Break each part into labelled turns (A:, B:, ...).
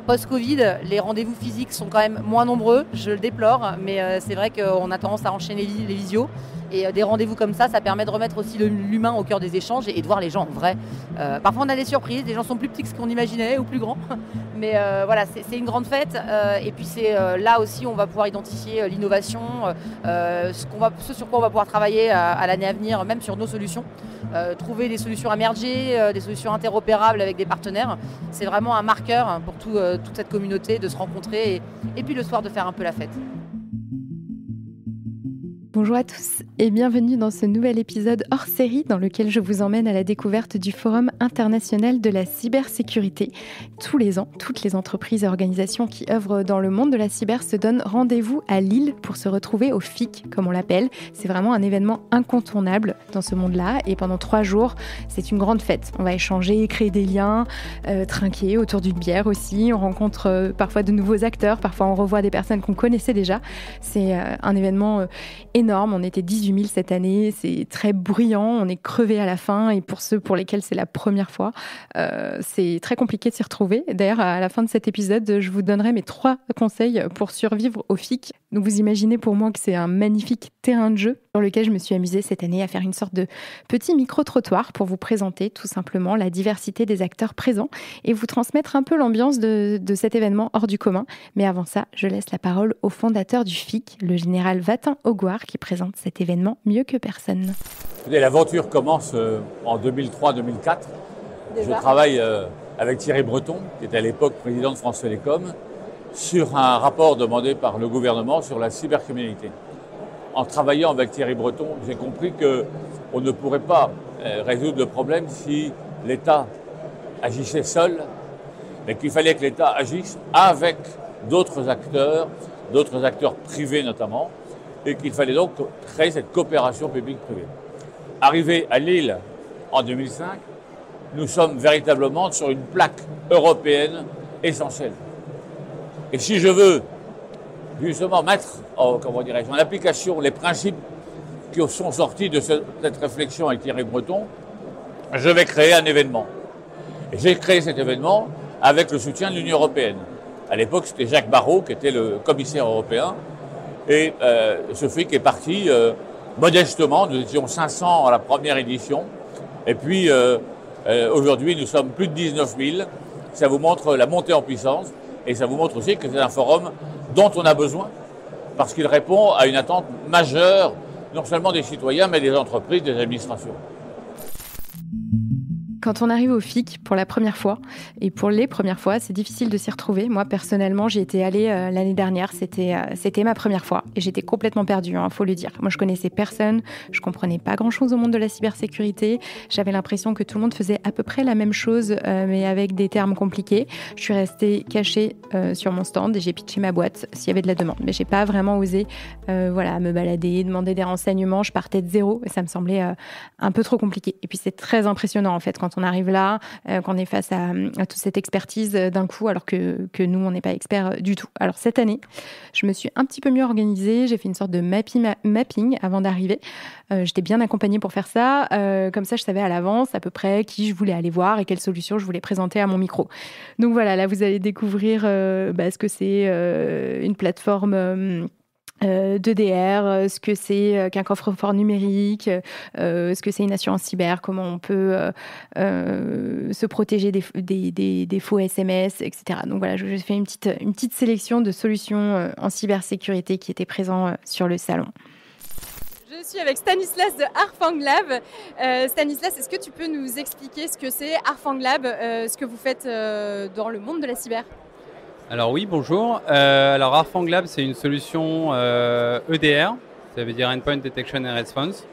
A: Post-Covid, les rendez-vous physiques sont quand même moins nombreux, je le déplore, mais c'est vrai qu'on a tendance à enchaîner les visios. Et des rendez-vous comme ça permet de remettre aussi l'humain au cœur des échanges et de voir les gens en vrai. Parfois on a des surprises, les gens sont plus petits que ce qu'on imaginait ou plus grands. Mais voilà, c'est une grande fête. Et puis c'est là aussi où on va pouvoir identifier l'innovation, ce sur quoi on va pouvoir travailler à l'année à venir, même sur nos solutions. Trouver des solutions immergées, des solutions interopérables avec des partenaires. C'est vraiment un marqueur pour toute cette communauté de se rencontrer et puis le soir de faire un peu la fête.
B: Bonjour à tous et bienvenue dans ce nouvel épisode hors série dans lequel je vous emmène à la découverte du Forum international de la cybersécurité. Tous les ans, toutes les entreprises et organisations qui œuvrent dans le monde de la cyber se donnent rendez-vous à Lille pour se retrouver au FIC, comme on l'appelle. C'est vraiment un événement incontournable dans ce monde-là et pendant 3 jours, c'est une grande fête. On va échanger, créer des liens, trinquer autour d'une bière aussi. On rencontre parfois de nouveaux acteurs, parfois on revoit des personnes qu'on connaissait déjà. C'est un événement énorme. On était 18 000 cette année, c'est très bruyant, on est crevés à la fin et pour ceux pour lesquels c'est la première fois, c'est très compliqué de s'y retrouver. D'ailleurs, à la fin de cet épisode, je vous donnerai mes 3 conseils pour survivre au FIC. Donc vous imaginez pour moi que c'est un magnifique terrain de jeu sur lequel je me suis amusée cette année à faire une sorte de petit micro-trottoir pour vous présenter tout simplement la diversité des acteurs présents et vous transmettre un peu l'ambiance de cet événement hors du commun. Mais avant ça, je laisse la parole au fondateur du FIC, le général Vatin-Augoire, qui présente cet événement mieux que personne.
C: L'aventure commence en 2003-2004. Je travaille avec Thierry Breton, qui était à l'époque président de France Télécom, sur un rapport demandé par le gouvernement sur la cybercriminalité. En travaillant avec Thierry Breton, j'ai compris qu'on ne pourrait pas résoudre le problème si l'État agissait seul, mais qu'il fallait que l'État agisse avec d'autres acteurs privés notamment, et qu'il fallait donc créer cette coopération publique-privée. Arrivé à Lille en 2005, nous sommes véritablement sur une plaque européenne essentielle. Et si je veux justement mettre en application les principes qui sont sortis de cette réflexion avec Thierry Breton, je vais créer un événement. Et j'ai créé cet événement avec le soutien de l'Union européenne. À l'époque, c'était Jacques Barrot qui était le commissaire européen. Et ce FIC est parti modestement. Nous étions 500 à la première édition. Et puis aujourd'hui, nous sommes plus de 19 000. Ça vous montre la montée en puissance. Et ça vous montre aussi que c'est un forum dont on a besoin. Parce qu'il répond à une attente majeure, non seulement des citoyens, mais des entreprises, des administrations.
B: Quand on arrive au FIC pour la première fois, et pour les premières fois, c'est difficile de s'y retrouver. Moi, personnellement, j'y étais allée l'année dernière. C'était ma première fois. Et j'étais complètement perdue, faut le dire. Moi, je connaissais personne. Je comprenais pas grand-chose au monde de la cybersécurité. J'avais l'impression que tout le monde faisait à peu près la même chose, mais avec des termes compliqués. Je suis restée cachée sur mon stand et j'ai pitché ma boîte s'il y avait de la demande. Mais j'ai pas vraiment osé me balader, demander des renseignements. Je partais de zéro et ça me semblait un peu trop compliqué. Et puis, c'est très impressionnant, en fait, quand on arrive là, qu'on est face à toute cette expertise d'un coup, alors que nous, on n'est pas experts du tout. Alors, cette année, je me suis un petit peu mieux organisée. J'ai fait une sorte de mapping avant d'arriver. J'étais bien accompagnée pour faire ça. Comme ça, je savais à l'avance à peu près qui je voulais aller voir et quelles solutions je voulais présenter à mon micro. Donc voilà, là, vous allez découvrir ce que c'est une plateforme d'EDR, ce que c'est qu'un coffre-fort numérique, ce que c'est une assurance cyber, comment on peut se protéger des faux SMS, etc. Donc voilà, j'ai fait une petite sélection de solutions en cybersécurité qui étaient présentes sur le salon.
D: Je suis avec Stanislas de Arfang Lab. Stanislas, est-ce que tu peux nous expliquer ce que c'est Arfang Lab, ce que vous faites dans le monde de la cyber ?
E: Alors oui, bonjour. Alors Arfang Lab, c'est une solution EDR, ça veut dire Endpoint Detection and Response.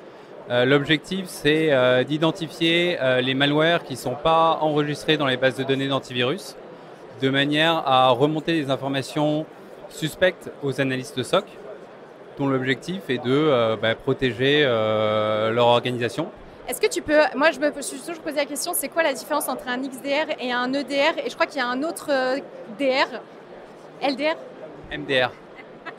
E: L'objectif, c'est d'identifier les malwares qui ne sont pas enregistrés dans les bases de données d'antivirus, de manière à remonter des informations suspectes aux analystes de SOC, dont l'objectif est de protéger leur organisation.
D: Est-ce que tu peux, moi je me suis toujours posé la question, c'est quoi la différence entre un XDR et un EDR ? Et je crois qu'il y a un autre DR, LDR ?
E: MDR.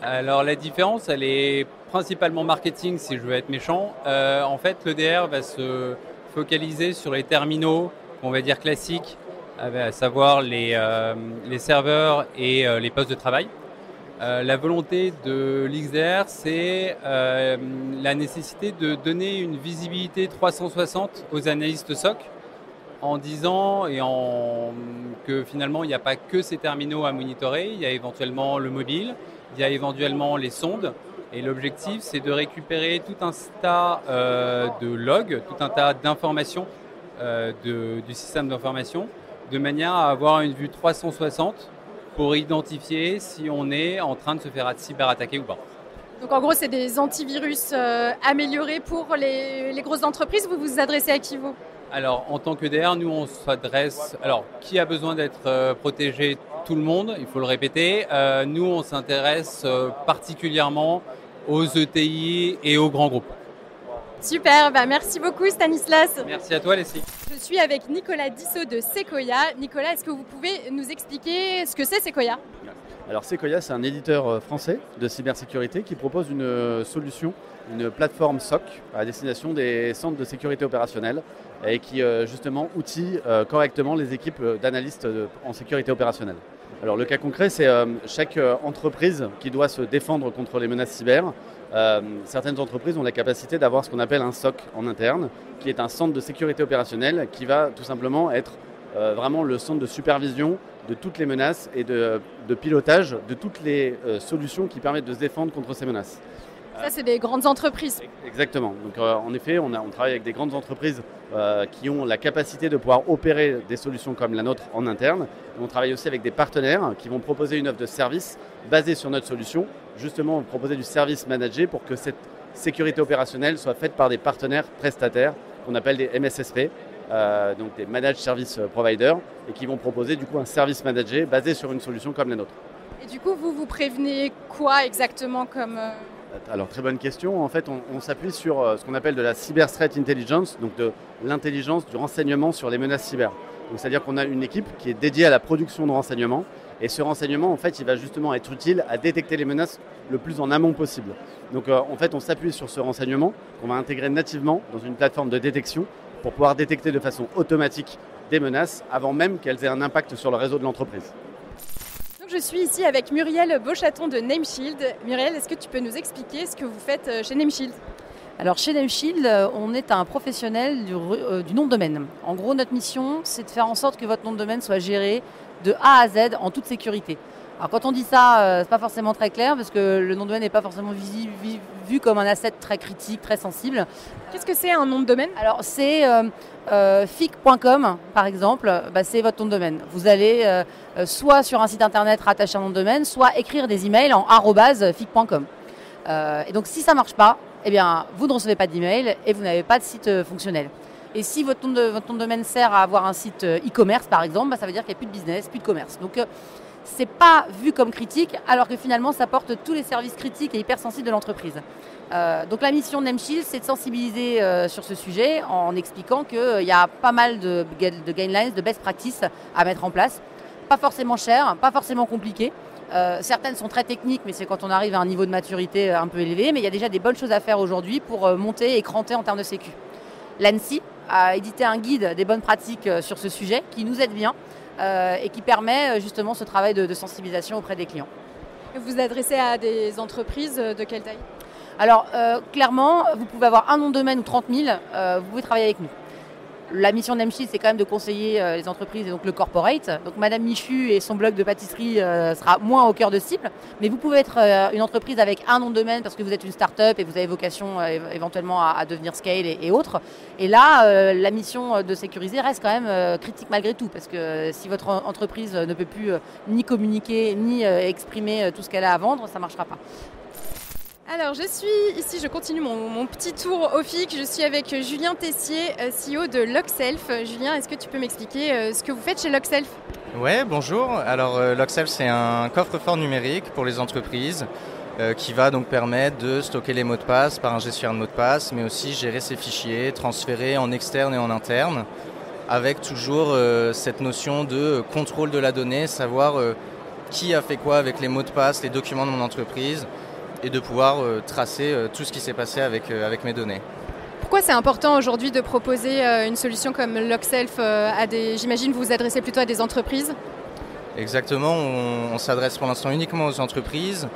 E: Alors la différence, elle est principalement marketing si je veux être méchant. En fait, l'EDR va se focaliser sur les terminaux, on va dire classiques, à savoir les serveurs et les postes de travail. La volonté de l'XDR, c'est la nécessité de donner une visibilité 360 aux analystes SOC en disant que finalement il n'y a pas que ces terminaux à monitorer, il y a éventuellement le mobile, il y a éventuellement les sondes. Et l'objectif, c'est de récupérer tout un tas de logs, tout un tas d'informations du système d'information, de manière à avoir une vue 360 pour identifier si on est en train de se faire cyberattaquer ou pas.
D: Donc en gros, c'est des antivirus améliorés pour les grosses entreprises. Vous vous adressez à qui, vous ?
E: Alors, en tant qu'EDR, nous, on s'adresse... Alors, qui a besoin d'être protégé ? Tout le monde, il faut le répéter. Nous, on s'intéresse particulièrement aux ETI et aux grands groupes.
D: Super, merci beaucoup Stanislas.
E: Merci à toi Leslie.
D: Je suis avec Nicolas Dissot de Sequoia. Nicolas, est-ce que vous pouvez nous expliquer ce que c'est Sequoia ?
F: Alors Sequoia, c'est un éditeur français de cybersécurité qui propose une solution, une plateforme SOC à destination des centres de sécurité opérationnelle et qui justement outille correctement les équipes d'analystes en sécurité opérationnelle. Alors le cas concret, c'est chaque entreprise qui doit se défendre contre les menaces cyber. Certaines entreprises ont la capacité d'avoir ce qu'on appelle un SOC en interne, qui est un centre de sécurité opérationnelle qui va tout simplement être vraiment le centre de supervision de toutes les menaces et de pilotage de toutes les solutions qui permettent de se défendre contre ces menaces.
D: Ça, c'est des grandes entreprises.
F: Exactement. Donc, en effet, on travaille avec des grandes entreprises qui ont la capacité de pouvoir opérer des solutions comme la nôtre en interne. Et on travaille aussi avec des partenaires qui vont proposer une offre de service basée sur notre solution, justement proposer du service managé pour que cette sécurité opérationnelle soit faite par des partenaires prestataires qu'on appelle des MSSP, donc des Managed Service Providers, et qui vont proposer du coup un service managé basé sur une solution comme la nôtre.
D: Et du coup, vous prévenez quoi exactement comme...
F: Alors, très bonne question. En fait, on s'appuie sur ce qu'on appelle de la Cyber Threat Intelligence, donc de l'intelligence du renseignement sur les menaces cyber. Donc, c'est-à-dire qu'on a une équipe qui est dédiée à la production de renseignements. Et ce renseignement, en fait, il va justement être utile à détecter les menaces le plus en amont possible. Donc, en fait, on s'appuie sur ce renseignement qu'on va intégrer nativement dans une plateforme de détection pour pouvoir détecter de façon automatique des menaces avant même qu'elles aient un impact sur le réseau de l'entreprise.
D: Je suis ici avec Muriel Beauchaton de Nameshield. Muriel, est-ce que tu peux nous expliquer ce que vous faites chez Nameshield ?
A: Alors chez Nameshield, on est un professionnel du nom de domaine. En gros, notre mission, c'est de faire en sorte que votre nom de domaine soit géré de A à Z en toute sécurité. Alors quand on dit ça, c'est pas forcément très clair parce que le nom de domaine n'est pas forcément vu comme un asset très critique, très sensible.
D: Qu'est-ce que c'est un nom de domaine ?
A: Alors c'est fic.com par exemple, c'est votre nom de domaine. Vous allez soit sur un site internet rattaché à un nom de domaine, soit écrire des emails en @fic.com. Et donc si ça marche pas, eh bien vous ne recevez pas d'email et vous n'avez pas de site fonctionnel. Et si votre nom de domaine sert à avoir un site e-commerce par exemple, ça veut dire qu'il n'y a plus de business, plus de commerce. Donc c'est pas vu comme critique, alors que finalement, ça porte tous les services critiques et hypersensibles de l'entreprise. Donc la mission de Nameshield, c'est de sensibiliser sur ce sujet en expliquant qu'il y a pas mal de guidelines, de best practices à mettre en place. Pas forcément cher, pas forcément compliqué. Certaines sont très techniques, mais c'est quand on arrive à un niveau de maturité un peu élevé. Mais il y a déjà des bonnes choses à faire aujourd'hui pour monter et cranter en termes de sécu. L'ANSSI a édité un guide des bonnes pratiques sur ce sujet qui nous aide bien. Et qui permet justement ce travail de sensibilisation auprès des clients.
D: Vous vous adressez à des entreprises de quelle taille ?
A: Alors clairement, vous pouvez avoir un nom de domaine ou 30 000, vous pouvez travailler avec nous. La mission de Nameshield, c'est quand même de conseiller les entreprises et donc le corporate. Donc Madame Michu et son blog de pâtisserie sera moins au cœur de cible. Mais vous pouvez être une entreprise avec un nom de domaine parce que vous êtes une start-up et vous avez vocation éventuellement à devenir scale et autres. Et là, la mission de sécuriser reste quand même critique malgré tout. Parce que si votre entreprise ne peut plus ni communiquer, ni exprimer tout ce qu'elle a à vendre, ça ne marchera pas.
D: Alors je suis ici, je continue mon petit tour au FIC. Je suis avec Julien Tessier, CEO de Lockself. Julien, est-ce que tu peux m'expliquer ce que vous faites chez Lockself ?
G: Ouais, bonjour. Alors Lockself, c'est un coffre-fort numérique pour les entreprises qui va donc permettre de stocker les mots de passe par un gestionnaire de mots de passe, mais aussi gérer ces fichiers, transférer en externe et en interne, avec toujours cette notion de contrôle de la donnée, savoir qui a fait quoi avec les mots de passe, les documents de mon entreprise, et de pouvoir tracer tout ce qui s'est passé avec mes données.
D: Pourquoi c'est important aujourd'hui de proposer une solution comme Lockself à des... J'imagine que vous vous adressez plutôt à des entreprises.
G: Exactement, on s'adresse pour l'instant uniquement aux entreprises.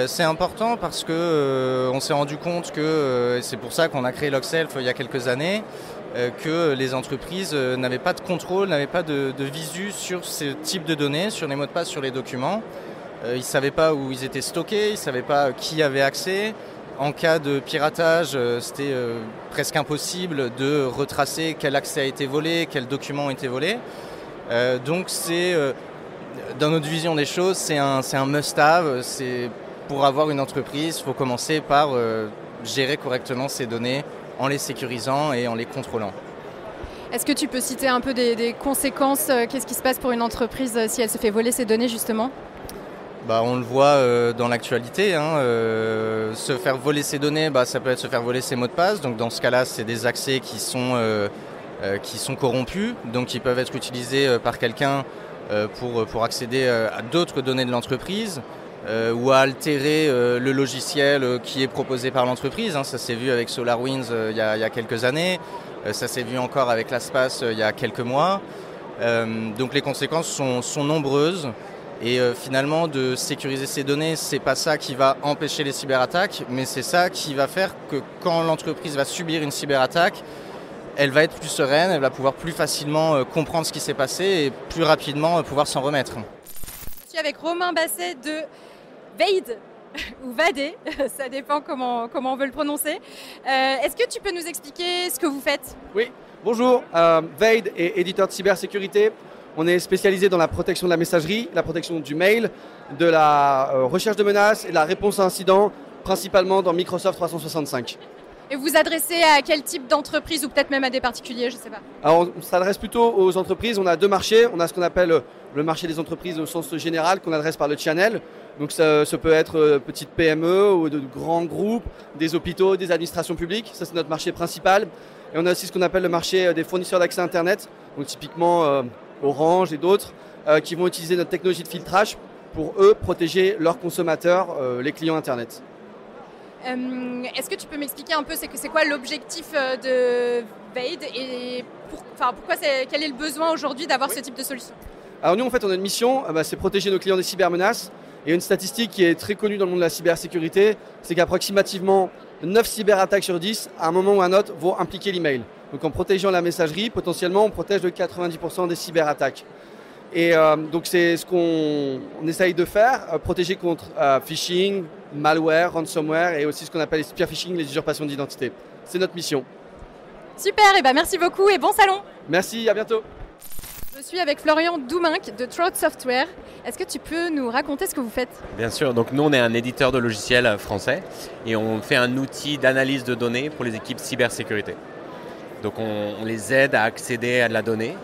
G: C'est important parce que on s'est rendu compte que, c'est pour ça qu'on a créé Lockself il y a quelques années, que les entreprises n'avaient pas de contrôle, n'avaient pas de visu sur ce type de données, sur les mots de passe, sur les documents. Ils ne savaient pas où ils étaient stockés, ils ne savaient pas qui avait accès. En cas de piratage, c'était presque impossible de retracer quel accès a été volé, quels documents ont été volés. Donc c'est, dans notre vision des choses, c'est un must-have. Pour avoir une entreprise, il faut commencer par gérer correctement ces données en les sécurisant et en les contrôlant.
D: Est-ce que tu peux citer un peu des conséquences? Qu'est-ce qui se passe pour une entreprise si elle se fait voler ses données justement?
G: On le voit dans l'actualité, se faire voler ses données, ça peut être se faire voler ses mots de passe. Donc dans ce cas-là, c'est des accès qui sont corrompus, donc qui peuvent être utilisés par quelqu'un pour accéder à d'autres données de l'entreprise ou à altérer le logiciel qui est proposé par l'entreprise. Ça s'est vu avec SolarWinds il y a quelques années, ça s'est vu encore avec LastPass il y a quelques mois. Donc les conséquences sont nombreuses. Et finalement, de sécuriser ces données, c'est pas ça qui va empêcher les cyberattaques, mais c'est ça qui va faire que quand l'entreprise va subir une cyberattaque, elle va être plus sereine, elle va pouvoir plus facilement comprendre ce qui s'est passé et plus rapidement pouvoir s'en remettre.
D: Je suis avec Romain Basset de Vade, ou Vade, ça dépend comment on veut le prononcer. Est-ce que tu peux nous expliquer ce que vous faites?
H: Oui, bonjour, Vade est éditeur de cybersécurité. On est spécialisé dans la protection de la messagerie, la protection du mail, de la recherche de menaces et de la réponse à incidents, principalement dans Microsoft 365.
D: Et vous vous adressez à quel type d'entreprise ou peut-être même à des particuliers, je ne sais pas?
H: Alors, on s'adresse plutôt aux entreprises. On a deux marchés. On a ce qu'on appelle le marché des entreprises au sens général, qu'on adresse par le channel. Donc ça peut être petites PME ou de grands groupes, des hôpitaux, des administrations publiques. Ça, c'est notre marché principal. Et on a aussi ce qu'on appelle le marché des fournisseurs d'accès Internet. Donc typiquement Orange et d'autres, qui vont utiliser notre technologie de filtrage pour eux protéger leurs consommateurs, les clients Internet.
D: Est-ce que tu peux m'expliquer un peu c'est quoi l'objectif de Vade et quel est le besoin aujourd'hui d'avoir ce type de solution?
H: Alors nous en fait on a une mission, c'est protéger nos clients des cybermenaces. Et une statistique qui est très connue dans le monde de la cybersécurité, c'est qu'approximativement 9 cyberattaques sur 10, à un moment ou à un autre, vont impliquer l'email. Donc en protégeant la messagerie, potentiellement on protège de 90% des cyberattaques. Et donc c'est ce qu'on essaye de faire, protéger contre phishing, malware, ransomware et aussi ce qu'on appelle les spear phishing, les usurpations d'identité. C'est notre mission.
D: Super, merci beaucoup et bon salon.
H: Merci, à bientôt.
D: Je suis avec Florian Douminc de Trout Software. Est-ce que tu peux nous raconter ce que vous faites?
I: Bien sûr, donc nous on est un éditeur de logiciels français et on fait un outil d'analyse de données pour les équipes cybersécurité. Donc on les aide à accéder à de la donnée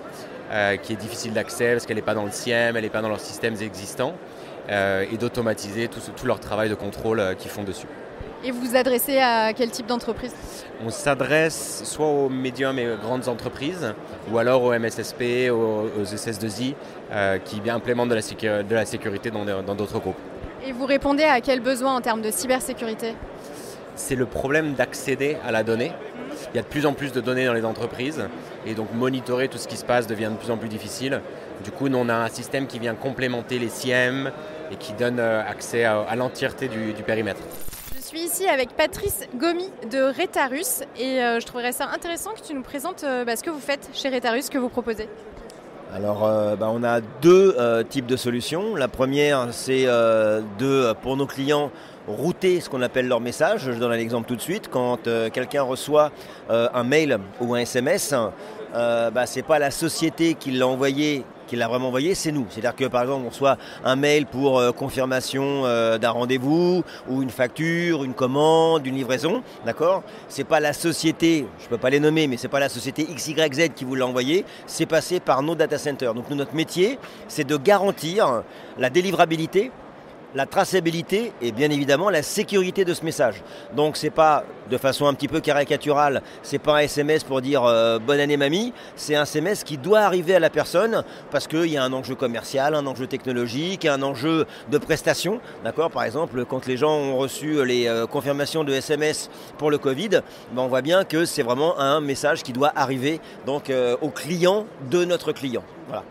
I: qui est difficile d'accès parce qu'elle n'est pas dans le SIEM, elle n'est pas dans leurs systèmes existants et d'automatiser tout leur travail de contrôle qu'ils font dessus.
D: Et vous vous adressez à quel type d'entreprise? On
I: s'adresse soit aux médiums et grandes entreprises ou alors aux MSSP, aux SS2I qui implémentent de la sécurité dans d'autres groupes.
D: Et vous répondez à quel besoin en termes de cybersécurité?
I: C'est le problème d'accéder à la donnée. Il y a de plus en plus de données dans les entreprises et donc monitorer tout ce qui se passe devient de plus en plus difficile. Du coup, nous on a un système qui vient complémenter les SIEM et qui donne accès à l'entièreté du périmètre.
D: Je suis ici avec Patrice Gomi de Retarus et je trouverais ça intéressant que tu nous présentes ce que vous faites chez Retarus, ce que vous proposez.
J: Alors, on a deux types de solutions. La première, c'est pour nos clients, router ce qu'on appelle leur message. Je donne un exemple tout de suite. Quand quelqu'un reçoit un mail ou un SMS, c'est pas la société qui l'a envoyé, qui l'a vraiment envoyé, c'est nous. C'est-à-dire que par exemple, on reçoit un mail pour confirmation d'un rendez-vous ou une facture, une commande, une livraison, d'accord ? C'est pas la société, je peux pas les nommer, mais c'est pas la société XYZ qui vous l'a envoyé, c'est passé par nos data centers. Donc nous, notre métier, c'est de garantir la délivrabilité la traçabilité et bien évidemment la sécurité de ce message. Donc c'est pas de façon un petit peu caricaturale, c'est pas un SMS pour dire bonne année mamie, c'est un SMS qui doit arriver à la personne parce qu'il y a un enjeu commercial, un enjeu technologique, un enjeu de prestation. D'accord ? Par exemple, quand les gens ont reçu les confirmations de SMS pour le Covid, on voit bien que c'est vraiment un message qui doit arriver donc, au client de notre client. Voilà.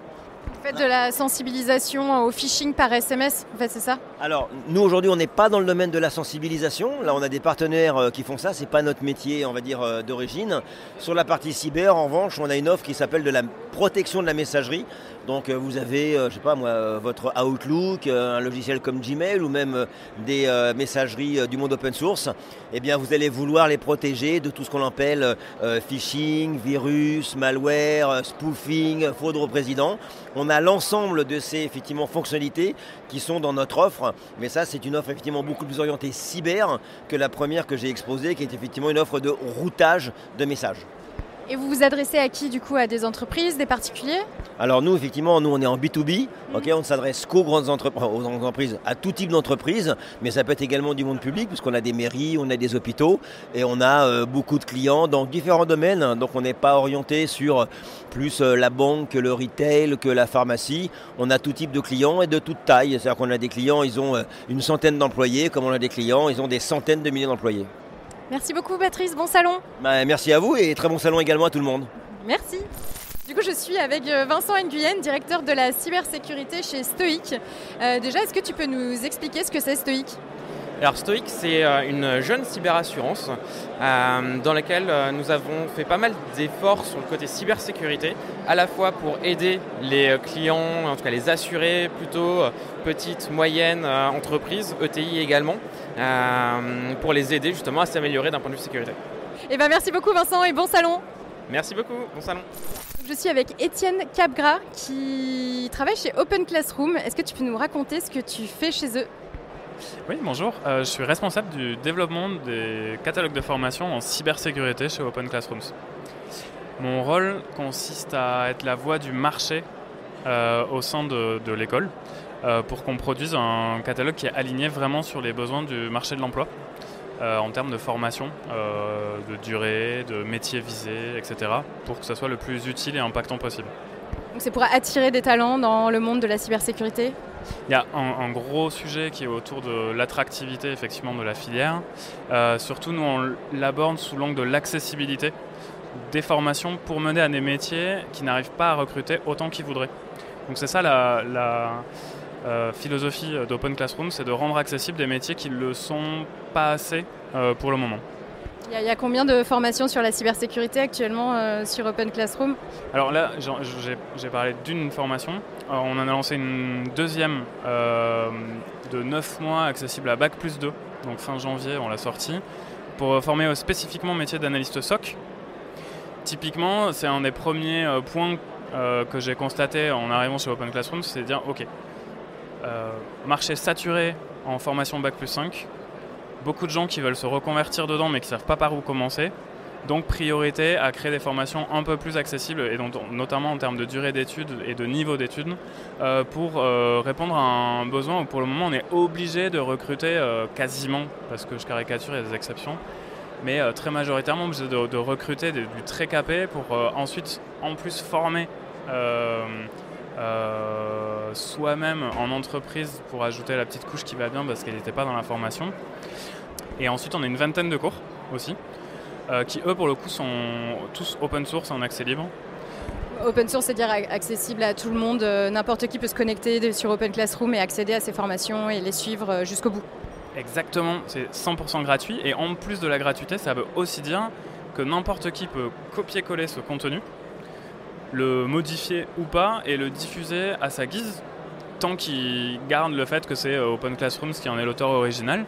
D: Vous faites de la sensibilisation au phishing par SMS, en fait, c'est ça ?
J: Alors, nous aujourd'hui, on n'est pas dans le domaine de la sensibilisation. Là, on a des partenaires qui font ça. C'est pas notre métier, on va dire, d'origine. Sur la partie cyber, en revanche, on a une offre qui s'appelle de la protection de la messagerie. Donc, vous avez, je sais pas moi, votre Outlook, un logiciel comme Gmail ou même des messageries du monde open source. Eh bien, vous allez vouloir les protéger de tout ce qu'on appelle phishing, virus, malware, spoofing, fraude au président. On a l'ensemble de ces effectivement fonctionnalités qui sont dans notre offre, mais ça c'est une offre effectivement beaucoup plus orientée cyber que la première que j'ai exposée, qui est effectivement une offre de routage de messages.
D: Et vous vous adressez à qui du coup ? À des entreprises, des particuliers ?
J: Alors nous effectivement, nous on est en B2B, on ne s'adresse qu'aux grandes entreprises, à tout type d'entreprise, mais ça peut être également du monde public, puisqu'on a des mairies, on a des hôpitaux, et on a beaucoup de clients dans différents domaines, donc on n'est pas orienté sur plus la banque, que le retail, que la pharmacie, on a tout type de clients et de toute taille, c'est-à-dire qu'on a des clients, ils ont une centaine d'employés, comme on a des clients, ils ont des centaines de milliers d'employés.
D: Merci beaucoup Patrice, bon salon.
J: Merci à vous et très bon salon également à tout le monde.
D: Merci. Du coup, je suis avec Vincent Nguyen, directeur de la cybersécurité chez Stoic. Déjà, est-ce que tu peux nous expliquer ce que c'est Stoic ?
K: Alors Stoic, c'est une jeune cyberassurance dans laquelle nous avons fait pas mal d'efforts sur le côté cybersécurité, à la fois pour aider les clients, en tout cas les assurés, plutôt petites, moyennes entreprises, ETI également, pour les aider justement à s'améliorer d'un point de vue sécurité.
D: Eh ben, merci beaucoup Vincent et bon salon.
K: Merci beaucoup, bon salon.
D: Je suis avec Étienne Capgras qui travaille chez Open Classroom. Est-ce que tu peux nous raconter ce que tu fais chez eux ?
L: Oui, bonjour. Je suis responsable du développement des catalogues de formation en cybersécurité chez Open Classrooms. Mon rôle consiste à être la voix du marché au sein de l'école pour qu'on produise un catalogue qui est aligné vraiment sur les besoins du marché de l'emploi en termes de formation, de durée, de métiers visés, etc. pour que ça soit le plus utile et impactant possible.
D: Donc c'est pour attirer des talents dans le monde de la cybersécurité ?
L: Il y a un gros sujet qui est autour de l'attractivité effectivement de la filière. Surtout, nous, on l'aborde sous l'angle de l'accessibilité des formations pour mener à des métiers qui n'arrivent pas à recruter autant qu'ils voudraient. Donc c'est ça la philosophie d'Open Classroom, c'est de rendre accessibles des métiers qui ne le sont pas assez pour le moment.
D: Il y a combien de formations sur la cybersécurité actuellement sur Open Classroom ?
L: Alors là, j'ai parlé d'une formation. On en a lancé une deuxième de 9 mois accessible à Bac+2. Donc fin janvier, on l'a sortie. Pour former spécifiquement au métier d'analyste SOC. Typiquement, c'est un des premiers points que j'ai constaté en arrivant chez Open Classroom, c'est de dire, ok, marché saturé en formation Bac+5, beaucoup de gens qui veulent se reconvertir dedans mais qui ne savent pas par où commencer. Donc priorité à créer des formations un peu plus accessibles, et donc, notamment en termes de durée d'études et de niveau d'études, pour répondre à un besoin où pour le moment on est obligé de recruter quasiment, parce que je caricature, il y a des exceptions, mais très majoritairement obligé de recruter du très capé pour ensuite en plus former soi-même en entreprise pour ajouter la petite couche qui va bien parce qu'elle n'était pas dans la formation. Et ensuite on a une vingtaine de cours aussi. Qui eux pour le coup sont tous open source en accès libre.
D: Open source, c'est-à-dire accessible à tout le monde, n'importe qui peut se connecter sur Open Classroom et accéder à ces formations et les suivre jusqu'au bout.
L: Exactement, c'est 100% gratuit et en plus de la gratuité, ça veut aussi dire que n'importe qui peut copier-coller ce contenu, le modifier ou pas et le diffuser à sa guise, tant qu'il garde le fait que c'est Open Classroom qui en est l'auteur original.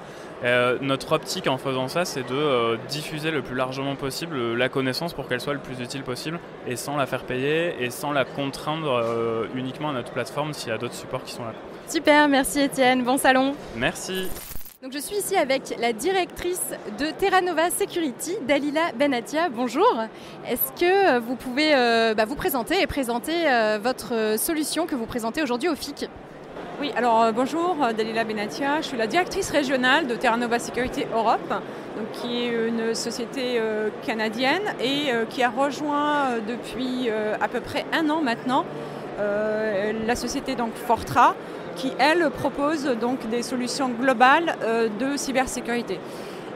L: Notre optique en faisant ça, c'est de diffuser le plus largement possible la connaissance pour qu'elle soit le plus utile possible et sans la faire payer et sans la contraindre uniquement à notre plateforme s'il y a d'autres supports qui sont là.
D: Super, merci Étienne, bon salon.
L: Merci.
D: Donc je suis ici avec la directrice de Terra Nova Security, Dalila Benatia. Bonjour. Est-ce que vous pouvez vous présenter et présenter votre solution que vous présentez aujourd'hui au FIC ?
M: Oui, alors bonjour, Dalila Benatia, je suis la directrice régionale de Terra Nova Sécurité Europe, donc, qui est une société canadienne et qui a rejoint depuis à peu près 1 an maintenant la société donc, Fortra, qui elle propose donc, des solutions globales de cybersécurité.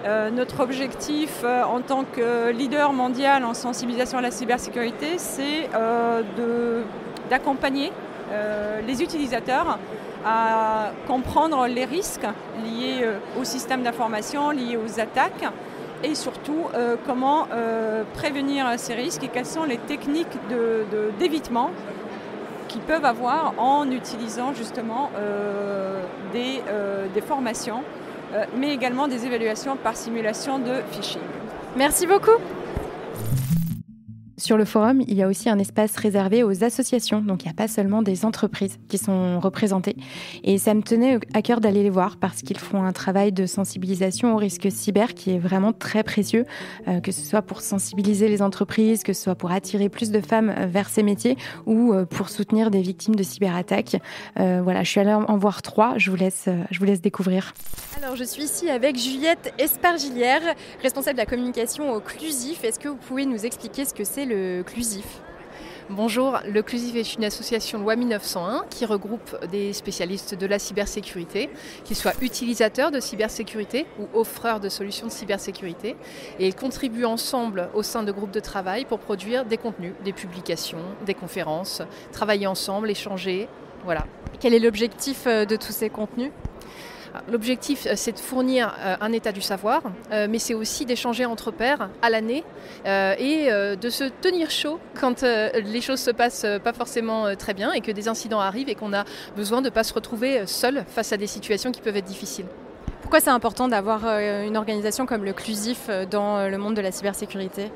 M: Notre objectif en tant que leader mondial en sensibilisation à la cybersécurité, c'est d'accompagner les utilisateurs à comprendre les risques liés au système d'information, liés aux attaques et surtout comment prévenir ces risques et quelles sont les techniques d'évitement qu'ils peuvent avoir en utilisant justement des formations mais également des évaluations par simulation de phishing.
D: Merci beaucoup.
B: Sur le forum, il y a aussi un espace réservé aux associations, donc il n'y a pas seulement des entreprises qui sont représentées. Et ça me tenait à cœur d'aller les voir parce qu'ils font un travail de sensibilisation aux risques cyber qui est vraiment très précieux, que ce soit pour sensibiliser les entreprises, que ce soit pour attirer plus de femmes vers ces métiers ou pour soutenir des victimes de cyberattaques. Voilà, je suis allée en voir 3, je vous laisse découvrir.
D: Alors je suis ici avec Juliette Espargilière, responsable de la communication au Clusif. Est-ce que vous pouvez nous expliquer ce que c'est le Clusif ?
N: Bonjour, le Clusif est une association loi 1901 qui regroupe des spécialistes de la cybersécurité, qu'ils soient utilisateurs de cybersécurité ou offreurs de solutions de cybersécurité. Et ils contribuent ensemble au sein de groupes de travail pour produire des contenus, des publications, des conférences, travailler ensemble, échanger, voilà.
D: Quel est l'objectif de tous ces contenus ?
N: L'objectif, c'est de fournir un état du savoir, mais c'est aussi d'échanger entre pairs à l'année et de se tenir chaud quand les choses se passent pas forcément très bien et que des incidents arrivent et qu'on a besoin de ne pas se retrouver seul face à des situations qui peuvent être difficiles.
D: Pourquoi c'est important d'avoir une organisation comme le Clusif dans le monde de la cybersécurité ?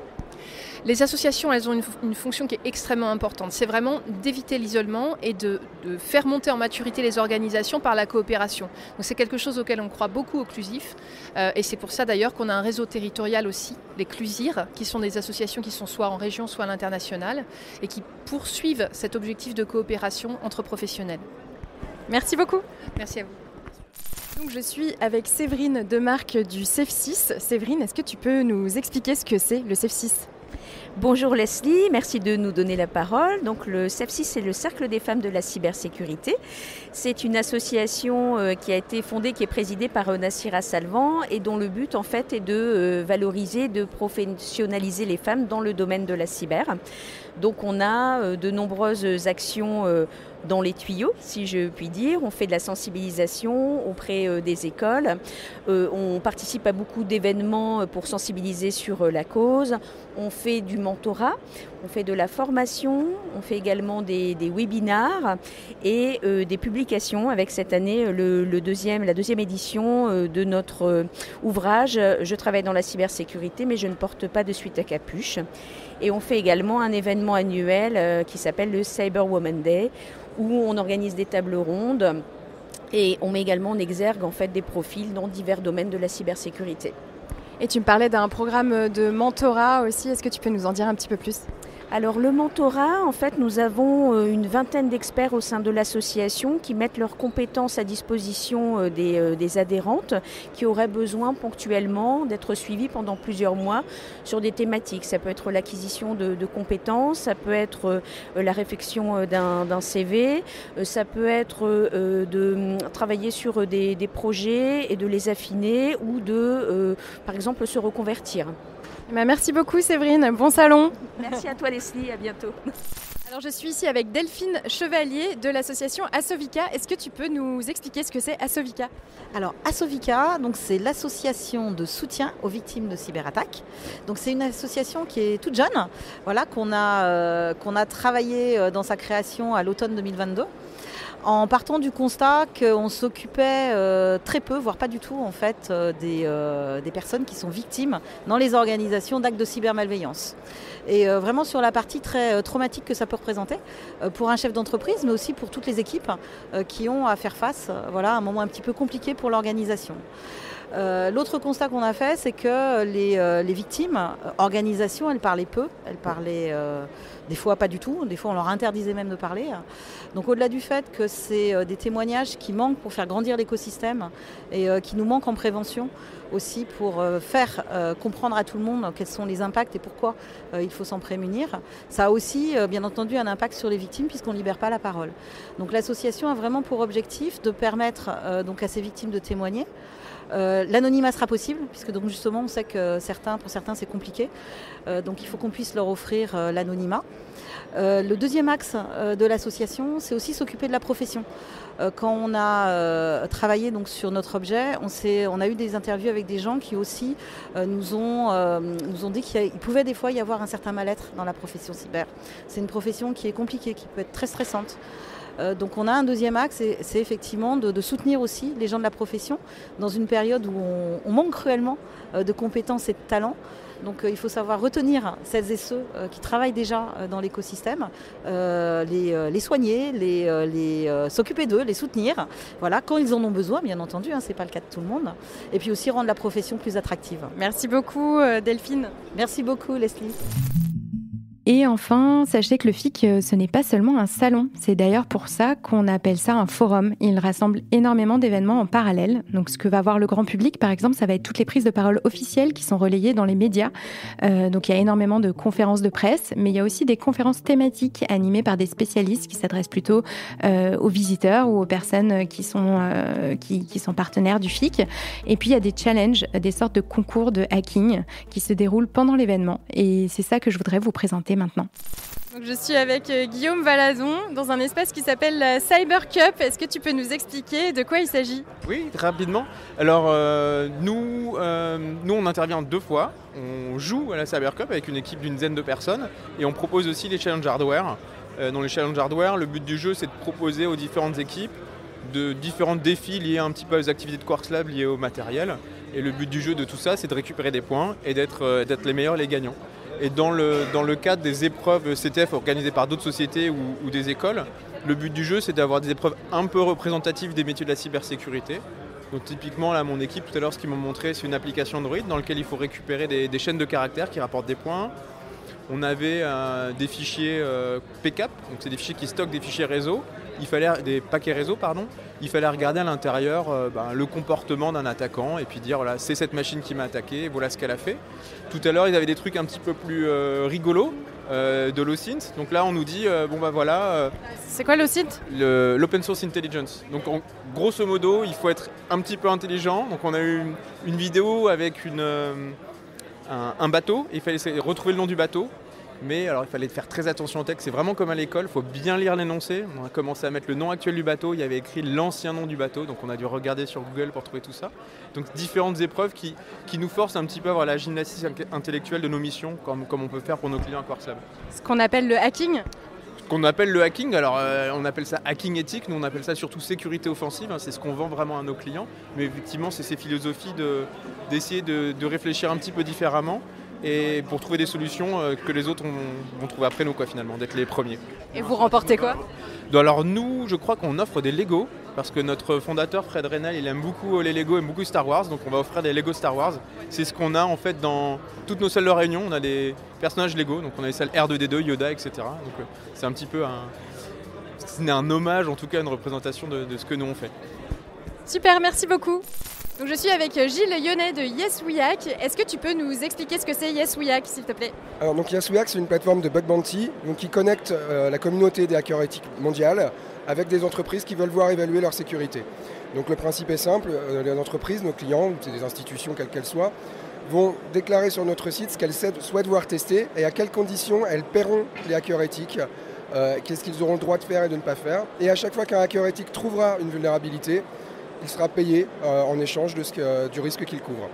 N: Les associations, elles ont une fonction qui est extrêmement importante. C'est vraiment d'éviter l'isolement et de faire monter en maturité les organisations par la coopération. Donc c'est quelque chose auquel on croit beaucoup au Clusif. Et c'est pour ça d'ailleurs qu'on a un réseau territorial aussi, les Clusir, qui sont des associations qui sont soit en région, soit à l'international, et qui poursuivent cet objectif de coopération entre professionnels.
D: Merci beaucoup.
N: Merci à vous.
D: Donc je suis avec Séverine Demarque du CEF6. Séverine, est-ce que tu peux nous expliquer ce que c'est le CEF6 ?
O: Bonjour Leslie, merci de nous donner la parole. Donc le CEF6, c'est le Cercle des femmes de la cybersécurité. C'est une association qui a été fondée, qui est présidée par Nassira Salvan et dont le but en fait est de valoriser, de professionnaliser les femmes dans le domaine de la cyber. Donc on a de nombreuses actions dans les tuyaux, si je puis dire. On fait de la sensibilisation auprès des écoles. On participe à beaucoup d'événements pour sensibiliser sur la cause. On fait du mentorat, on fait de la formation, on fait également des webinars et des publications avec cette année la deuxième édition de notre ouvrage « Je travaille dans la cybersécurité mais je ne porte pas de suite à capuche ». Et on fait également un événement annuel qui s'appelle le Cyber Woman Day où on organise des tables rondes et on met également en exergue en fait des profils dans divers domaines de la cybersécurité.
D: Et tu me parlais d'un programme de mentorat aussi, est-ce que tu peux nous en dire un petit peu plus ?
O: Alors le mentorat, en fait, nous avons une vingtaine d'experts au sein de l'association qui mettent leurs compétences à disposition des adhérentes qui auraient besoin ponctuellement d'être suivies pendant plusieurs mois sur des thématiques. Ça peut être l'acquisition de compétences, ça peut être la réflexion d'un CV, ça peut être de travailler sur des projets et de les affiner ou de, par exemple, se reconvertir.
D: Merci beaucoup Séverine, bon salon.
O: Merci à toi Leslie, à bientôt.
D: Alors je suis ici avec Delphine Chevalier de l'association Assovica. Est-ce que tu peux nous expliquer ce que c'est Assovica ?
P: Alors Assovica, donc c'est l'association de soutien aux victimes de cyberattaques. Donc c'est une association qui est toute jeune, voilà, qu'on a travaillé dans sa création à l'automne 2022. En partant du constat qu'on s'occupait très peu, voire pas du tout en fait, des personnes qui sont victimes dans les organisations d'actes de cybermalveillance. Et vraiment sur la partie très traumatique que ça peut représenter pour un chef d'entreprise, mais aussi pour toutes les équipes qui ont à faire face à un moment un petit peu compliqué pour l'organisation. L'autre constat qu'on a fait, c'est que les victimes, organisations, elles parlaient peu, elles parlaient des fois pas du tout, des fois on leur interdisait même de parler. Donc au-delà du fait que c'est des témoignages qui manquent pour faire grandir l'écosystème et qui nous manquent en prévention aussi pour faire comprendre à tout le monde quels sont les impacts et pourquoi il faut s'en prémunir, ça a aussi bien entendu un impact sur les victimes puisqu'on ne libère pas la parole. Donc l'association a vraiment pour objectif de permettre donc à ces victimes de témoigner. L'anonymat sera possible, puisque donc justement on sait que pour certains c'est compliqué, donc il faut qu'on puisse leur offrir l'anonymat. Le deuxième axe de l'association, c'est aussi s'occuper de la profession. Quand on a travaillé donc, sur notre objet, on a eu des interviews avec des gens qui aussi nous ont dit qu'il pouvait des fois y avoir un certain mal-être dans la profession cyber. C'est une profession qui est compliquée, qui peut être très stressante. Donc on a un deuxième axe, c'est effectivement de soutenir aussi les gens de la profession dans une période où on manque cruellement de compétences et de talents. Donc il faut savoir retenir celles et ceux qui travaillent déjà dans l'écosystème, les soigner, s'occuper d'eux, les soutenir, voilà, quand ils en ont besoin, bien entendu, ce n'est pas le cas de tout le monde. Et puis aussi rendre la profession plus attractive.
D: Merci beaucoup Delphine.
P: Merci beaucoup Leslie.
B: Et enfin, sachez que le FIC, ce n'est pas seulement un salon. C'est d'ailleurs pour ça qu'on appelle ça un forum. Il rassemble énormément d'événements en parallèle. Donc, ce que va voir le grand public, par exemple, ça va être toutes les prises de parole officielles qui sont relayées dans les médias. Donc, il y a énormément de conférences de presse, mais il y a aussi des conférences thématiques animées par des spécialistes qui s'adressent plutôt aux visiteurs ou aux personnes qui sont partenaires du FIC. Et puis, il y a des challenges, des sortes de concours de hacking qui se déroulent pendant l'événement. Et c'est ça que je voudrais vous présenter maintenant.
D: Donc je suis avec Guillaume Valadon dans un espace qui s'appelle la Cyber Cup. Est-ce que tu peux nous expliquer de quoi il s'agit ?
Q: Oui, très rapidement. Alors nous on intervient 2 fois. On joue à la Cyber Cup avec une équipe d'une dizaine de personnes et on propose aussi les challenges hardware. Dans les challenges hardware, le but du jeu c'est de proposer aux différentes équipes de différents défis liés un petit peu aux activités de Quarks Lab liées au matériel. Et le but du jeu de tout ça c'est de récupérer des points et d'être les meilleurs, les gagnants. Et dans le cadre des épreuves CTF organisées par d'autres sociétés ou des écoles, le but du jeu c'est d'avoir des épreuves un peu représentatives des métiers de la cybersécurité. Donc typiquement là mon équipe tout à l'heure ce qu'ils m'ont montré c'est une application Android dans laquelle il faut récupérer des chaînes de caractères qui rapportent des points. On avait des fichiers PCAP, donc c'est des fichiers qui stockent des fichiers réseau. Des paquets réseau, pardon. Il fallait regarder à l'intérieur le comportement d'un attaquant et puis dire voilà, c'est cette machine qui m'a attaqué, voilà ce qu'elle a fait. Tout à l'heure, ils avaient des trucs un petit peu plus rigolos de l'OSINT. Donc là, on nous dit voilà.
D: C'est quoi l'OSINT ?
Q: L'Open Source Intelligence. Donc grosso modo, il faut être un petit peu intelligent. Donc on a eu une vidéo avec un bateau. Il fallait retrouver le nom du bateau. Mais alors il fallait faire très attention au texte, c'est vraiment comme à l'école, il faut bien lire l'énoncé. On a commencé à mettre le nom actuel du bateau, il y avait écrit l'ancien nom du bateau, donc on a dû regarder sur Google pour trouver tout ça. Donc différentes épreuves qui nous forcent un petit peu à avoir la gymnastique intellectuelle de nos missions, comme on peut faire pour nos clients à Quarks Lab.
D: Ce qu'on appelle le hacking ?
Q: Qu'on appelle le hacking, alors on appelle ça hacking éthique, nous on appelle ça surtout sécurité offensive, c'est ce qu'on vend vraiment à nos clients. Mais effectivement c'est ces philosophies d'essayer de réfléchir un petit peu différemment. Et pour trouver des solutions que les autres vont trouver après nous, finalement, d'être les premiers.
D: Et vous remportez quoi ?
Q: Alors nous, je crois qu'on offre des Lego, parce que notre fondateur, Fred Reynal, il aime beaucoup les Lego, aime beaucoup Star Wars, donc on va offrir des Lego Star Wars. C'est ce qu'on a en fait dans toutes nos salles de réunion, on a des personnages Lego, donc on a les salles R2D2, Yoda, etc. Donc c'est un petit peu un hommage, en tout cas une représentation de ce que nous on fait.
D: Super, merci beaucoup. Donc je suis avec Gilles Yonnet de Yes We Hack. Est-ce que tu peux nous expliquer ce que c'est Yes We Hack, s'il te plaît ?
R: Alors donc Yes We Hack, c'est une plateforme de bug bounty qui connecte la communauté des hackers éthiques mondiale avec des entreprises qui veulent voir évaluer leur sécurité. Donc le principe est simple, les entreprises, nos clients, c'est des institutions quelles qu'elles soient, vont déclarer sur notre site ce qu'elles souhaitent voir tester et à quelles conditions elles paieront les hackers éthiques, qu'est-ce qu'ils auront le droit de faire et de ne pas faire. Et à chaque fois qu'un hacker éthique trouvera une vulnérabilité, il sera payé en échange du risque qu'il couvre.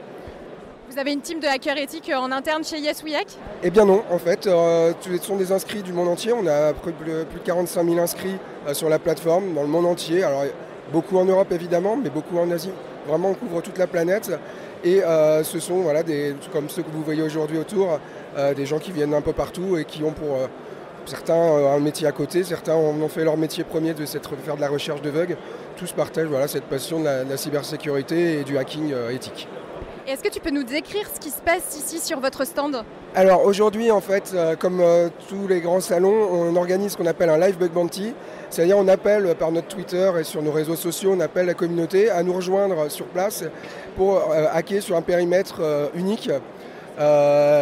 D: Vous avez une team de hackers éthiques en interne chez Yes We Hack ?
R: Eh bien non, en fait, ce sont des inscrits du monde entier. On a plus de 45 000 inscrits sur la plateforme dans le monde entier. Alors beaucoup en Europe évidemment, mais beaucoup en Asie. Vraiment, on couvre toute la planète. Et ce sont comme ceux que vous voyez aujourd'hui autour, des gens qui viennent un peu partout et qui ont Certains ont un métier à côté, certains ont fait leur métier premier de faire de la recherche de bugs. Tous partagent cette passion de la cybersécurité et du hacking éthique.
D: Et est-ce que tu peux nous décrire ce qui se passe ici sur votre stand ?
R: Alors aujourd'hui, en fait, comme tous les grands salons, on organise ce qu'on appelle un live bug bounty. C'est-à-dire on appelle par notre Twitter et sur nos réseaux sociaux, on appelle la communauté à nous rejoindre sur place pour hacker sur un périmètre unique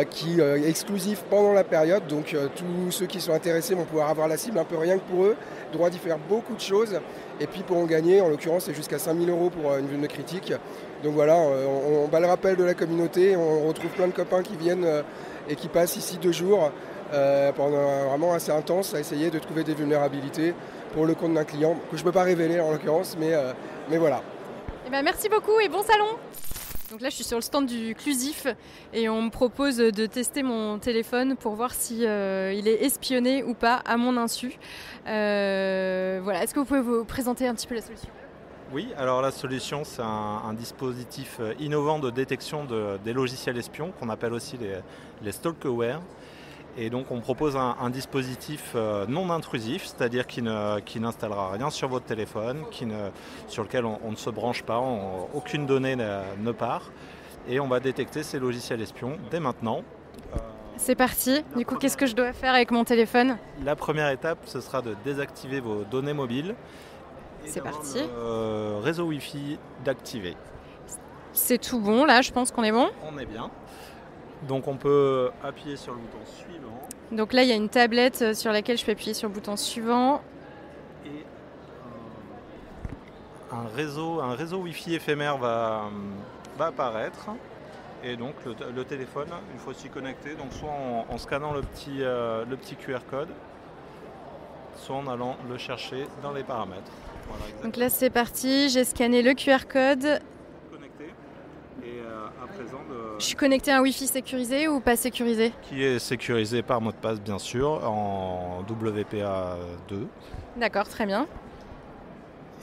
R: qui est exclusif pendant la période. Donc tous ceux qui sont intéressés vont pouvoir avoir la cible un peu rien que pour eux, droit d'y faire beaucoup de choses. Et puis pourront gagner, en l'occurrence, c'est jusqu'à 5 000 € pour une vulne critique. Donc voilà, on bat le rappel de la communauté, on retrouve plein de copains qui viennent et qui passent ici 2 jours pendant vraiment assez intense à essayer de trouver des vulnérabilités pour le compte d'un client que je ne peux pas révéler en l'occurrence, mais voilà.
D: Eh ben, merci beaucoup et bon salon. Donc là je suis sur le stand du Clusif et on me propose de tester mon téléphone pour voir si il est espionné ou pas à mon insu. Voilà, est-ce que vous pouvez vous présenter un petit peu la solution ?
S: Oui, alors la solution c'est un dispositif innovant de détection des logiciels espions qu'on appelle aussi les stalkerware. Et donc on propose un dispositif non intrusif, c'est-à-dire qui n'installera rien sur votre téléphone, sur lequel on ne se branche pas, aucune donnée ne part. Et on va détecter ces logiciels espions dès maintenant.
D: C'est parti, du coup qu'est-ce que je dois faire avec mon téléphone ?
S: La première étape, ce sera de désactiver vos données mobiles.
D: C'est parti.
S: Réseau Wi-Fi d'activer.
D: C'est tout bon, là je pense qu'on est bon.
S: On est bien. Donc on peut appuyer sur le bouton suivant.
D: Donc là il y a une tablette sur laquelle je peux appuyer sur le bouton suivant.
S: Et un réseau Wi-Fi éphémère va apparaître. Et donc le téléphone, il faut s'y connecter, donc soit en scannant le petit QR code, soit en allant le chercher dans les paramètres. Voilà,
D: donc là c'est parti, j'ai scanné le QR code.
S: Et à présent,
D: je suis connecté à un Wi-Fi sécurisé ou pas sécurisé ?
S: Qui est sécurisé par mot de passe bien sûr, en WPA2.
D: D'accord, très bien.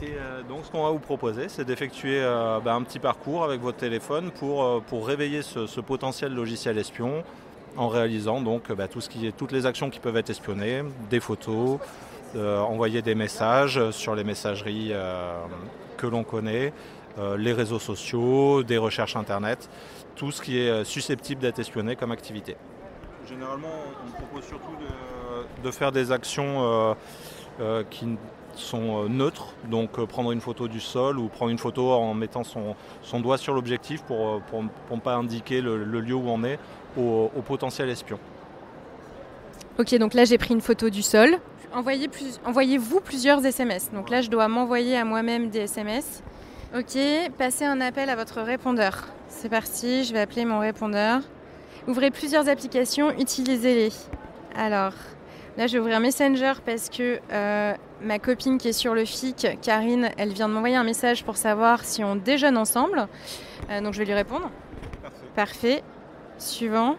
S: Et donc ce qu'on va vous proposer, c'est d'effectuer un petit parcours avec votre téléphone pour réveiller ce potentiel logiciel espion en réalisant donc toutes les actions qui peuvent être espionnées, des photos, envoyer des messages sur les messageries que l'on connaît, les réseaux sociaux, des recherches internet, tout ce qui est susceptible d'être espionné comme activité. Généralement, on propose surtout de faire des actions qui sont neutres, donc prendre une photo du sol ou prendre une photo en mettant son doigt sur l'objectif pour ne pas indiquer le lieu où on est au potentiel espion.
D: Ok, donc là j'ai pris une photo du sol. Envoyez-vous plusieurs SMS. Donc là je dois m'envoyer à moi-même des SMS. Ok, passez un appel à votre répondeur. C'est parti, je vais appeler mon répondeur. Ouvrez plusieurs applications, utilisez-les. Alors, là je vais ouvrir Messenger parce que ma copine qui est sur le FIC, Karine, elle vient de m'envoyer un message pour savoir si on déjeune ensemble. Donc je vais lui répondre. Parfait. Suivant.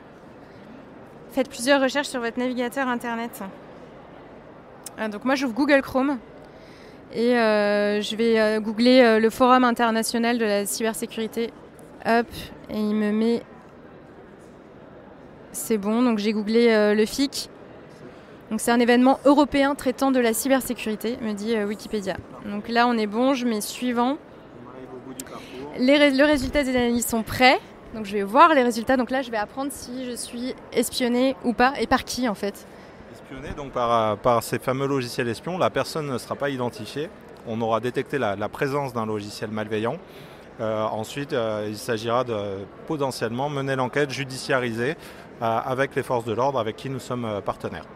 D: Faites plusieurs recherches sur votre navigateur internet. Donc moi j'ouvre Google Chrome et je vais googler le Forum international de la cybersécurité. Hop, et il me met... C'est bon, donc j'ai googlé le FIC. Donc c'est un événement européen traitant de la cybersécurité, me dit Wikipédia. Donc là on est bon, je mets suivant. Le résultat des analyses sont prêts. Donc je vais voir les résultats. Donc là je vais apprendre si je suis espionnée ou pas et par qui en fait.
S: Espionnée donc par ces fameux logiciels espions. La personne ne sera pas identifiée. On aura détecté la présence d'un logiciel malveillant. Ensuite il s'agira de potentiellement mener l'enquête judiciarisée avec les forces de l'ordre avec qui nous sommes partenaires.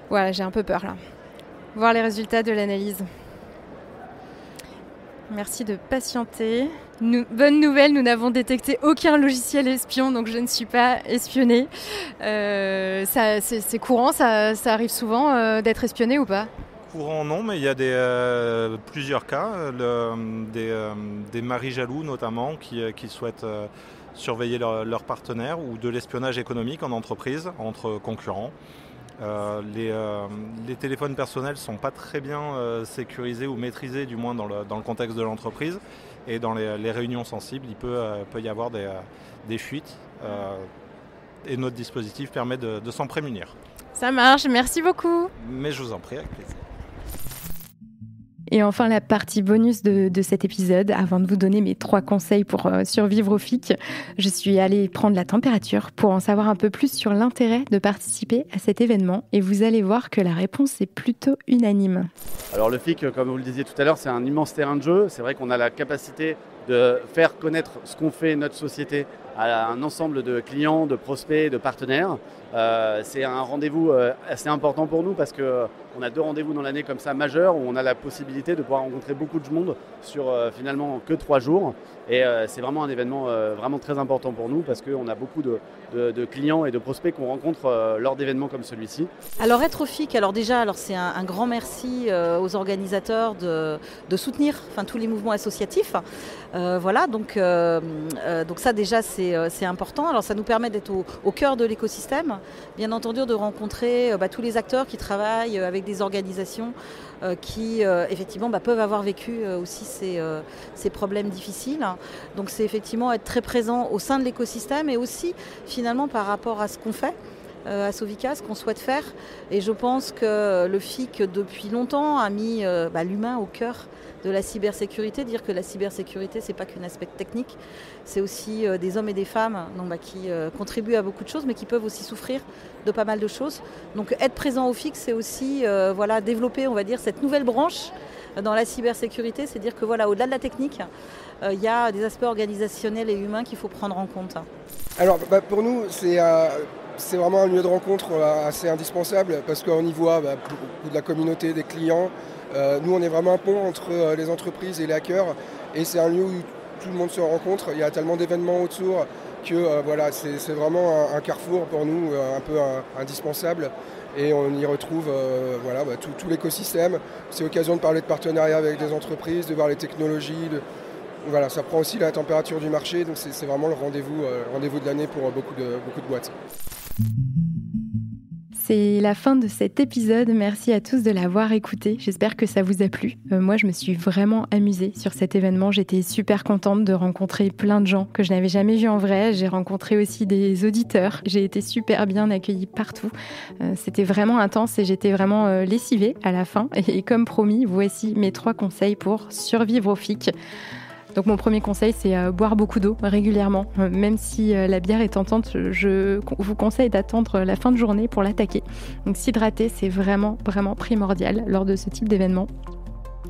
D: Voilà, j'ai un peu peur là. Voir les résultats de l'analyse. Merci de patienter. Bonne nouvelle, nous n'avons détecté aucun logiciel espion, donc je ne suis pas espionnée. C'est courant, ça arrive souvent d'être espionné ou pas ?
S: Courant non, mais il y a plusieurs cas, des maris jaloux notamment qui souhaitent surveiller leurs partenaires ou de l'espionnage économique en entreprise, entre concurrents. Les téléphones personnels ne sont pas très bien sécurisés ou maîtrisés, du moins dans le contexte de l'entreprise. Et dans les réunions sensibles, il peut y avoir des fuites. Et notre dispositif permet de s'en prémunir.
D: Ça marche, merci beaucoup.
S: Mais je vous en prie, avec plaisir.
B: Et enfin, la partie bonus de cet épisode, avant de vous donner mes 3 conseils pour survivre au FIC, je suis allée prendre la température pour en savoir un peu plus sur l'intérêt de participer à cet événement. Et vous allez voir que la réponse est plutôt unanime.
F: Alors le FIC, comme vous le disiez tout à l'heure, c'est un immense terrain de jeu. C'est vrai qu'on a la capacité de faire connaître ce qu'on fait, notre société, à un ensemble de clients, de prospects, de partenaires. C'est un rendez-vous assez important pour nous parce qu'on a 2 rendez-vous dans l'année comme ça majeurs où on a la possibilité de pouvoir rencontrer beaucoup de monde sur finalement que 3 jours. Et c'est vraiment un événement vraiment très important pour nous parce qu'on a beaucoup de clients et de prospects qu'on rencontre lors d'événements comme celui-ci.
P: Alors être au FIC, c'est un grand merci aux organisateurs de soutenir tous les mouvements associatifs. Donc ça déjà c'est important. Alors ça nous permet d'être au cœur de l'écosystème, bien entendu de rencontrer tous les acteurs qui travaillent avec des organisations qui effectivement peuvent avoir vécu aussi ces problèmes difficiles. Donc c'est effectivement être très présent au sein de l'écosystème et aussi finalement par rapport à ce qu'on fait. À Sovica, ce qu'on souhaite faire. Et je pense que le FIC, depuis longtemps, a mis l'humain au cœur de la cybersécurité. Dire que la cybersécurité, c'est pas qu'un aspect technique, c'est aussi des hommes et des femmes qui contribuent à beaucoup de choses, mais qui peuvent aussi souffrir de pas mal de choses. Donc être présent au FIC, c'est aussi développer, on va dire, cette nouvelle branche dans la cybersécurité. C'est dire que au-delà de la technique, il y a des aspects organisationnels et humains qu'il faut prendre en compte.
R: Alors pour nous, c'est vraiment un lieu de rencontre assez indispensable parce qu'on y voit beaucoup de la communauté, des clients. Nous, on est vraiment un pont entre les entreprises et les hackers et c'est un lieu où tout le monde se rencontre. Il y a tellement d'événements autour que c'est vraiment un carrefour pour nous, un peu indispensable. Et on y retrouve tout l'écosystème. C'est l'occasion de parler de partenariat avec des entreprises, de voir les technologies. Ça prend aussi la température du marché, donc c'est vraiment le rendez-vous de l'année pour beaucoup de boîtes.
B: C'est la fin de cet épisode. Merci à tous de l'avoir écouté. J'espère que ça vous a plu. Moi, je me suis vraiment amusée sur cet événement. J'étais super contente de rencontrer plein de gens que je n'avais jamais vus en vrai. J'ai rencontré aussi des auditeurs. J'ai été super bien accueillie partout. C'était vraiment intense et j'étais vraiment lessivée à la fin. Et comme promis, voici mes 3 conseils pour survivre au FIC. Donc mon premier conseil, c'est boire beaucoup d'eau régulièrement. Même si la bière est tentante, je vous conseille d'attendre la fin de journée pour l'attaquer. Donc s'hydrater, c'est vraiment, vraiment primordial lors de ce type d'événement.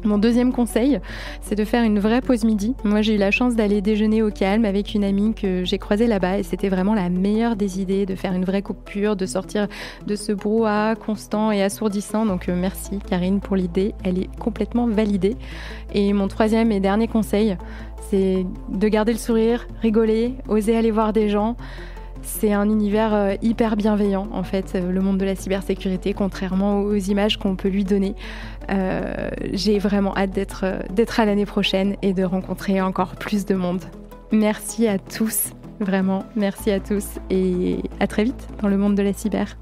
B: Mon deuxième conseil, c'est de faire une vraie pause midi. Moi, j'ai eu la chance d'aller déjeuner au calme avec une amie que j'ai croisée là-bas et c'était vraiment la meilleure des idées de faire une vraie coupure, de sortir de ce brouhaha constant et assourdissant. Donc merci Karine pour l'idée, elle est complètement validée. Et mon troisième et dernier conseil, c'est de garder le sourire, rigoler, oser aller voir des gens. C'est un univers hyper bienveillant, en fait, le monde de la cybersécurité, contrairement aux images qu'on peut lui donner. J'ai vraiment hâte d'être à l'année prochaine et de rencontrer encore plus de monde. Merci à tous, vraiment, merci à tous et à très vite dans le monde de la cyber.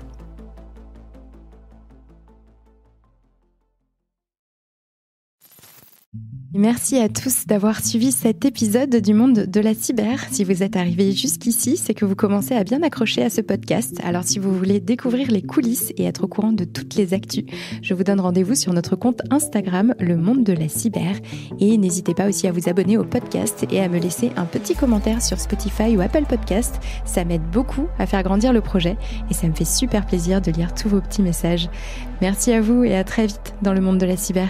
B: Merci à tous d'avoir suivi cet épisode du monde de la cyber. Si vous êtes arrivés jusqu'ici, c'est que vous commencez à bien accrocher à ce podcast. Alors si vous voulez découvrir les coulisses et être au courant de toutes les actus, je vous donne rendez-vous sur notre compte Instagram, le monde de la cyber. Et n'hésitez pas aussi à vous abonner au podcast et à me laisser un petit commentaire sur Spotify ou Apple Podcast. Ça m'aide beaucoup à faire grandir le projet et ça me fait super plaisir de lire tous vos petits messages. Merci à vous et à très vite dans le monde de la cyber.